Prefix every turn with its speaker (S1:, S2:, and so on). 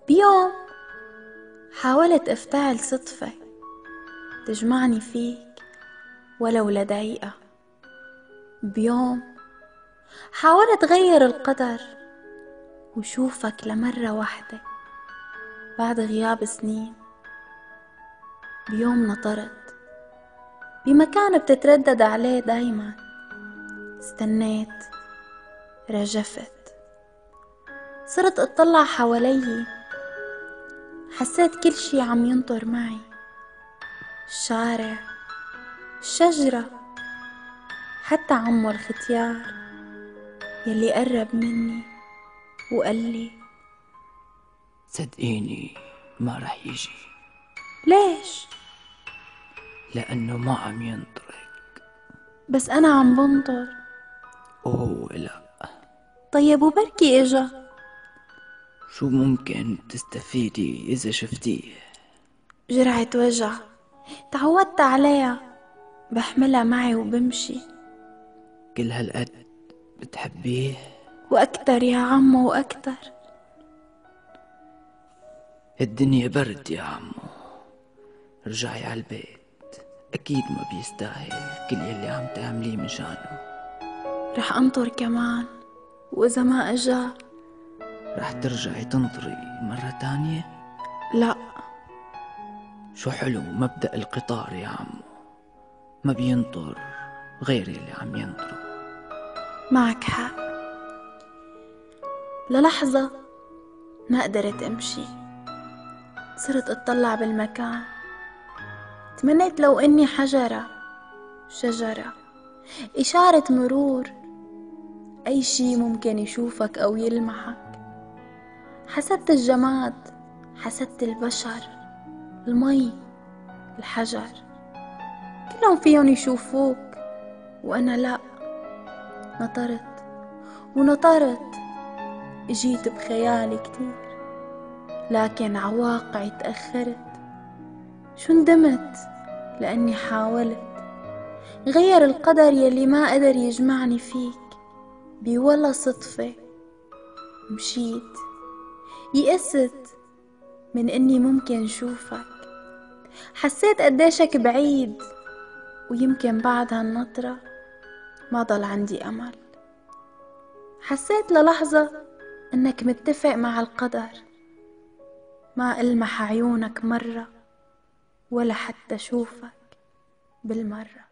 S1: بيوم حاولت افتعل صدفة تجمعني فيك ولو لدقيقة. بيوم حاولت غير القدر وشوفك لمرة واحدة بعد غياب سنين. بيوم نطرت بمكان بتتردد عليه دايما، استنيت، رجفت، صرت اطلع حوالي، حسيت كل شي عم ينطر معي، الشارع، الشجرة، حتى عمو الختيار يلي قرب مني وقال لي
S2: صدقيني ما رح يجي.
S1: ليش؟
S2: لأنه ما عم ينطرق.
S1: بس أنا عم بنطر.
S2: وهو لا.
S1: طيب وبركي إجا.
S2: شو ممكن تستفيدي إذا شفتيه؟
S1: جرعة وجع تعودت عليها، بحملها معي وبمشي.
S2: كل هالقد بتحبيه؟
S1: وأكتر يا عمو وأكتر.
S2: الدنيا برد يا عمو، رجعي عالبيت. أكيد ما بيستاهل كل يلي عم تعمليه مشانه.
S1: رح أنطر كمان، وإذا ما أجا
S2: رح ترجعي تنطري مرة تانية؟
S1: لا.
S2: شو حلو مبدأ القطار يا عمو، ما بينطر غير يلي عم ينطره.
S1: معك حق. للحظة ما قدرت أمشي، صرت أطلع بالمكان. تمنيت لو إني حجرة، شجرة، إشارة مرور، أي شي ممكن يشوفك أو يلمحك. حسدت الجماد، حسدت البشر، المي، الحجر، كلهم فيهم يشوفوك وأنا لا. نطرت ونطرت، اجيت بخيالي كتير، لكن عواقعي تأخرت. شو ندمت لأني حاولت غير القدر يلي ما قدر يجمعني فيك بولا صدفة. مشيت، يئست من إني ممكن شوفك، حسيت قديشك بعيد، ويمكن بعد هالنطرة ما ضل عندي أمل. حسيت للحظة إنك متفق مع القدر، ما ألمح عيونك مرة ولا حتى شوفك بالمرة.